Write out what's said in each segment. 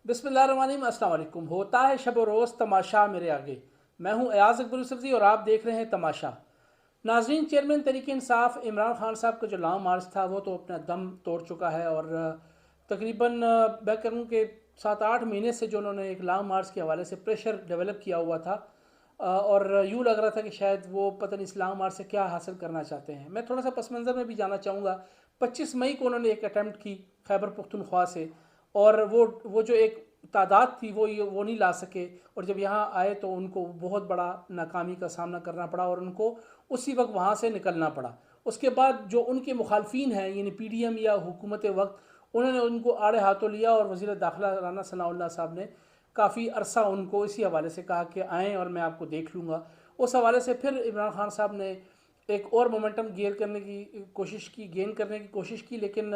बिस्मिल्लाहिर्रहमानिर्रहीम। अस्सलाम वालेकुम। होता है शब रोज़ तमाशा मेरे आगे। मैं हूं अयाज अकबर यूसुफ़ज़ई और आप देख रहे हैं तमाशा। नाज़रीन, चेयरमैन तहरीक इंसाफ इमरान खान साहब का जो लॉन्ग मार्च था वो तो अपना दम तोड़ चुका है और तकरीबन मैं कहूँ कि 7-8 महीने से जो उन्होंने एक लॉन्ग मार्च के हवाले से प्रेशर डेवलप किया हुआ था और यूँ लग रहा था कि शायद वो पता नहीं इस लॉन्ग मार्च से क्या हासिल करना चाहते हैं। मैं थोड़ा सा पस मंज़र में भी जाना चाहूँगा। 25 मई को उन्होंने एक अटैम्प्ट की खैबर पख्तूनख्वा से, और वो जो एक तादाद थी वो नहीं ला सके, और जब यहाँ आए तो उनको बहुत बड़ा नाकामी का सामना करना पड़ा और उनको उसी वक्त वहाँ से निकलना पड़ा। उसके बाद जो उनके मुखालफिन हैं यानी PDM या हुकूमत वक्त, उन्होंने उनको आड़े हाथों लिया और वज़ीर दाखिला राना सनाउल्लाह साहब ने काफ़ी अरसा उनको इसी हवाले से कहा कि आएँ और मैं आपको देख लूँगा। उस हवाले से फिर इमरान खान साहब ने एक और मोमेंटम गेन करने की कोशिश की, लेकिन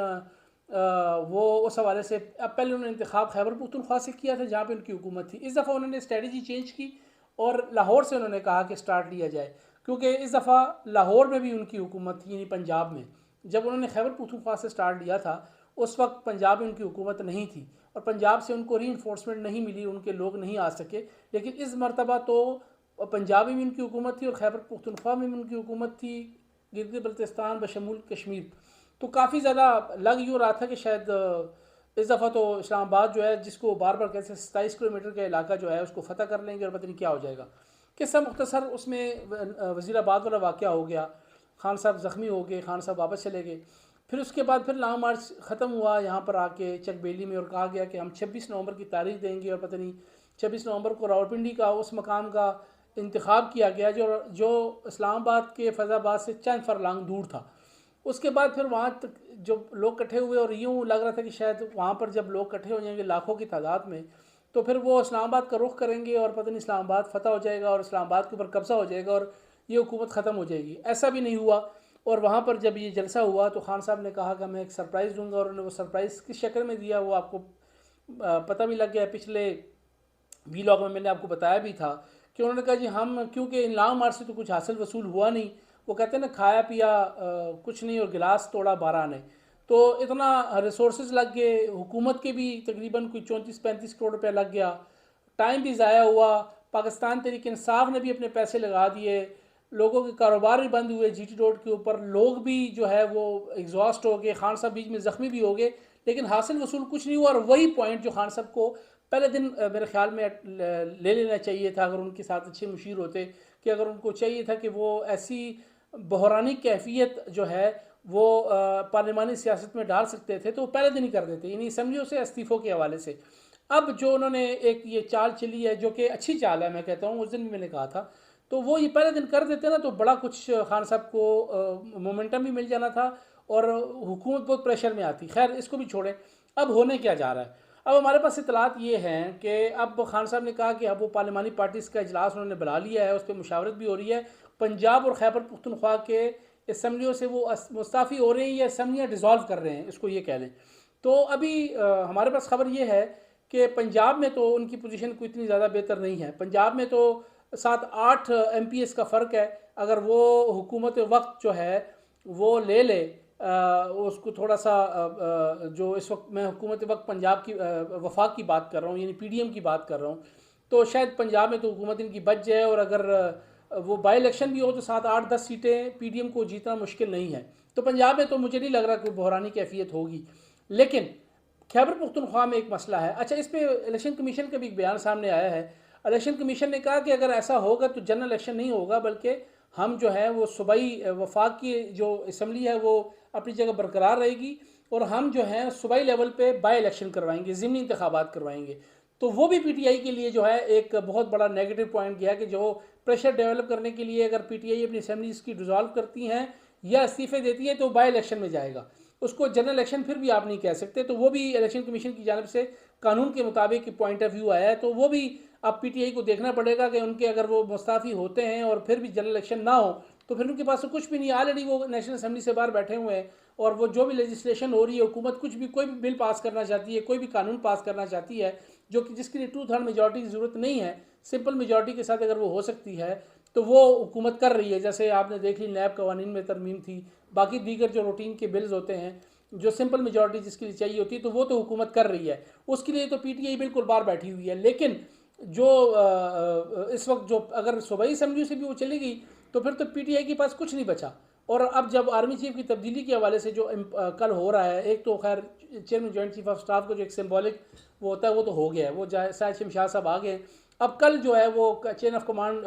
वो उस हवाले से अब पहले उन्होंने इंतखाब खैबर पख्तूनख्वा से किया था जहाँ पे उनकी हुकूमत थी। इस दफ़ा उन्होंने स्ट्रेटजी चेंज की और लाहौर से उन्होंने कहा कि स्टार्ट लिया जाए, क्योंकि इस दफ़ा लाहौर में भी उनकी हुकूमत थी यानी पंजाब में। जब उन्होंने खैबर पख्तूनख्वा से स्टार्ट लिया था उस वक्त पंजाब में उनकी हुकूमत नहीं थी और पंजाब से उनको री इन्फोर्समेंट नहीं मिली, उनके लोग नहीं आ सके। लेकिन इस मरतबा तो पंजाब में भी उनकी हुकूमत थी और खैबर पख्तूनख्वा में भी उनकी हुकूमत थी, गिलगित बल्तिस्तान बशमूल कश्मीर। तो काफ़ी ज़्यादा लग यूँ रहा था कि शायद इस दफ़ा तो इस्लामाबाद जो है, जिसको बार बार कहते हैं 27 किलोमीटर का इलाका जो है उसको फ़तह कर लेंगे और पता नहीं क्या हो जाएगा। किस्सा मुख्तसर उसमें वज़ीराबाद वाला वाक़या हो गया, खान साहब ज़ख्मी हो गए, खान साहब वापस चले गए। फिर उसके बाद फिर लॉन्ग मार्च ख़त्म हुआ यहाँ पर आके चकबेली में, और कहा गया कि हम 26 नवंबर की तारीख देंगे, और पता नहीं 26 नवंबर को रावलपिंडी का उस मकाम का इंतखाब किया गया जो जो इस्लामाबाद के फैज़ाबाद से चंद फरलांग दूर था। उसके बाद फिर वहाँ तक जो लोग इकट्ठे हुए और यूँ लग रहा था कि शायद वहाँ पर जब लोग इकट्ठे हो जाएंगे लाखों की तादाद में, तो फिर वो इस्लामाबाद का रुख करेंगे और पता नहीं इस्लामाबाद फ़तह हो जाएगा और इस्लामाबाद के ऊपर कब्ज़ा हो जाएगा और ये हुकूमत ख़त्म हो जाएगी। ऐसा भी नहीं हुआ। और वहाँ पर जब ये जलसा हुआ तो खान साहब ने कहा कि मैं एक सरप्राइज़ दूंगा, और उन्होंने वो सरप्राइज़ किस शक्ल में दिया वो आपको पता भी लग गया। पिछले वीलॉग में मैंने आपको बताया भी था कि उन्होंने कहा जी हम, क्योंकि इन लॉन्ग मार्च से तो कुछ हासिल वसूल हुआ नहीं, वो कहते हैं ना खाया पिया कुछ नहीं और गिलास तोड़ा 12 ने। तो इतना रिसोर्सेज लग गए, हुकूमत के भी तकरीबन कोई 34-35 करोड़ रुपया लग गया, टाइम भी ज़ाया हुआ, पाकिस्तान तहरीक इंसाफ ने भी अपने पैसे लगा दिए, लोगों के कारोबार भी बंद हुए GT रोड के ऊपर, लोग भी जो है वो एग्जॉस्ट हो गए, खान साहब बीच में ज़ख्मी भी हो गए, लेकिन हासिल वसूल कुछ नहीं हुआ। और वही पॉइंट जो खान साहब को पहले दिन मेरे ख्याल में ले लेना चाहिए था अगर उनके साथ अच्छे मुशीर होते, कि अगर उनको चाहिए था कि वो ऐसी बहरानी कैफियत जो है वो पार्लिमानी सियासत में डाल सकते थे तो वो पहले दिन ही कर देते, यानी असम्बलियों से इस्तीफ़ों के हवाले से। अब जो उन्होंने एक ये चाल चली है जो कि अच्छी चाल है, मैं कहता हूँ, उस दिन भी मैंने कहा था, तो वो ये पहले दिन कर देते ना तो बड़ा कुछ खान साहब को मोमेंटम भी मिल जाना था और हुकूमत बहुत प्रेशर में आती। खैर इसको भी छोड़ें, अब होने क्या जा रहा है। अब हमारे पास इतलात ये हैं कि अब खान साहब ने कहा कि अब वो पार्लिमानी पार्टीज़ का इजलास उन्होंने बुला लिया है, उस पर मुशावरत भी हो रही है। पंजाब और खैबर पख्तूनख्वा के असम्बलियों से वो मुस्ताफ़ी हो रहे हैं या असम्बलियाँ डिज़ोल्व कर रहे हैं, इसको ये कह लें। तो अभी हमारे पास खबर ये है कि पंजाब में तो उनकी पोजीशन कोई इतनी ज़्यादा बेहतर नहीं है। पंजाब में तो 7-8 MPs का फ़र्क है। अगर वो हुकूमत वक्त जो है वो ले ले, उसको थोड़ा सा जो इस वक्त मैं हुकूमत वक्त पंजाब की वफाक की बात कर रहा हूँ यानी PDM की बात कर रहा हूँ, तो शायद पंजाब में तो हुकूमत इनकी बच जाए, और अगर वो बाई इलेक्शन भी हो तो 7-8-10 सीटें PDM को जीतना मुश्किल नहीं है। तो पंजाब में तो मुझे नहीं लग रहा कोई बहरानी कैफियत होगी। लेकिन खैबर पख्तूनख्वा में एक मसला है। अच्छा, इस पर इलेक्शन कमीशन का भी एक बयान सामने आया है। इलेक्शन कमीशन ने कहा कि अगर ऐसा होगा तो जनरल इलेक्शन नहीं होगा, बल्कि हम जो है वो सूबाई वफाक की जो असम्बली है वो अपनी जगह बरकरार रहेगी, और हम जो है सूबाई लेवल पे बाई इलेक्शन करवाएंगे, ज़िमनी इंतखाबात करवाएंगे। तो वो भी PTI के लिए जो है एक बहुत बड़ा नेगेटिव पॉइंट गया कि जो प्रेशर डेवलप करने के लिए अगर PTI अपनी असम्बलीज़ की डिज़ोल्व करती हैं या इस्तीफ़े देती है तो बाई इलेक्शन में जाएगा, उसको जनरल इलेक्शन फिर भी आप नहीं कह सकते। तो वो भी इलेक्शन कमीशन की जानब से कानून के मुताबिक पॉइंट ऑफ व्यू आया है। तो वो भी अब PTI को देखना पड़ेगा कि उनके अगर वो मुस्ताफ़ी होते हैं और फिर भी जनरल इलेक्शन ना हो तो फिर उनके पास तो कुछ भी नहीं। ऑलरेडी वो नेशनल असम्बली से बाहर बैठे हुए हैं, और वो जो भी लेजिस्लेशन हो रही है, हुकूमत कुछ भी कोई भी बिल पास करना चाहती है, कोई भी कानून पास करना चाहती है जो कि जिसके लिए 2/3 मेजॉरिटी की ज़रूरत नहीं है, सिंपल मेजॉरिटी के साथ अगर वो हो सकती है तो वो हुकूमत कर रही है। जैसे आपने देख ली नैब कवानीन में तरमीम थी, बाकी दीगर जो रूटीन के बिल्स होते हैं जो सिंपल मेजॉरिटी जिसके लिए चाहिए होती है, तो वो तो हुकूमत कर रही है, उसके लिए तो पीटीआई बिल्कुल बाहर बैठी हुई है। लेकिन जो इस वक्त जो अगर सूबाई असम्बली से भी वो चली गई तो फिर तो पीटीआई के पास कुछ नहीं बचा। और अब जब आर्मी चीफ की तब्दीली के हवाले से जो कल हो रहा है, एक तो खैर chairman joint chief of staff को जो एक सिंबॉलिक वो होता है वो तो हो गया है, वो शायद शमशाद साहब आ गए। अब कल जो है वो चेन ऑफ कमांड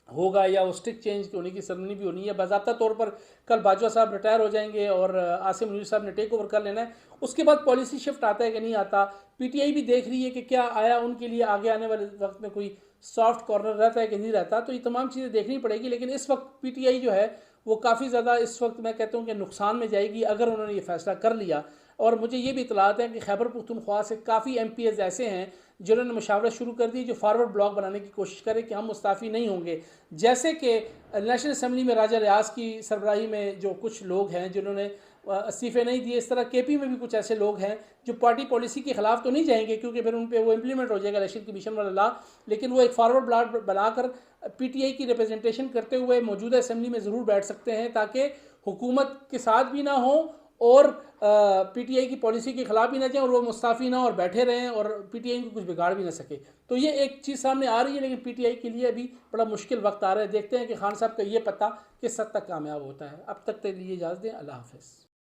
होगा या वो स्टिक चेंज होने की सेरेमनी भी होनी है। बाज़ाब्ता तौर पर कल बाजवा साहब रिटायर हो जाएंगे और आसिम मुनीर साहब ने टेक ओवर कर लेना है। उसके बाद पॉलिसी शिफ्ट आता है कि नहीं आता। पीटीआई भी देख रही है कि क्या आया उनके लिए आगे आने वाले वक्त में कोई सॉफ्ट कॉर्नर रहता है कि नहीं रहता, तो ये तमाम चीज़ें देखनी पड़ेगी। लेकिन इस वक्त पीटीआई जो है वो काफ़ी ज़्यादा इस वक्त मैं कहता हूँ कि नुकसान में जाएगी अगर उन्होंने ये फैसला कर लिया। और मुझे ये भी इतलात है कि खैबर पख्तूनख्वा से काफ़ी MPs ऐसे हैं जिन्होंने मुशावरत शुरू कर दी, जो फारवर्ड ब्लॉक बनाने की कोशिश करें कि हम मुस्ताफ़ी नहीं होंगे। जैसे कि नेशनल असम्बली में राजा रियाज की सरबराही में जो कुछ लोग हैं जिन्होंने इस्तीफ़े नहीं दिए, इस तरह KP में भी कुछ ऐसे लोग हैं जो पार्टी पॉलिसी के खिलाफ तो नहीं जाएंगे क्योंकि फिर उन पर वो इम्प्लीमेंट हो जाएगा इलेक्शन कमीशन वाला लॉ, लेकिन वो एक फारवर्ड ब्लॉक बनाकर पीटीआई की रिप्रेजेंटेशन करते हुए मौजूदा असम्बली में ज़रूर बैठ सकते हैं ताकि हुकूमत के साथ भी ना हो और पीटीआई की पॉलिसी के खिलाफ भी ना जाएं और वो मुस्ताफ़ी ना और बैठे रहें और पीटीआई को कुछ बिगाड़ भी ना सके। तो ये एक चीज़ सामने आ रही है, लेकिन पीटीआई के लिए अभी बड़ा मुश्किल वक्त आ रहा है। देखते हैं कि खान साहब का ये पता किस हद तक कामयाब होता है। अब तक के लिए इजाज़त दें, अल्लाह हाफ़िज़।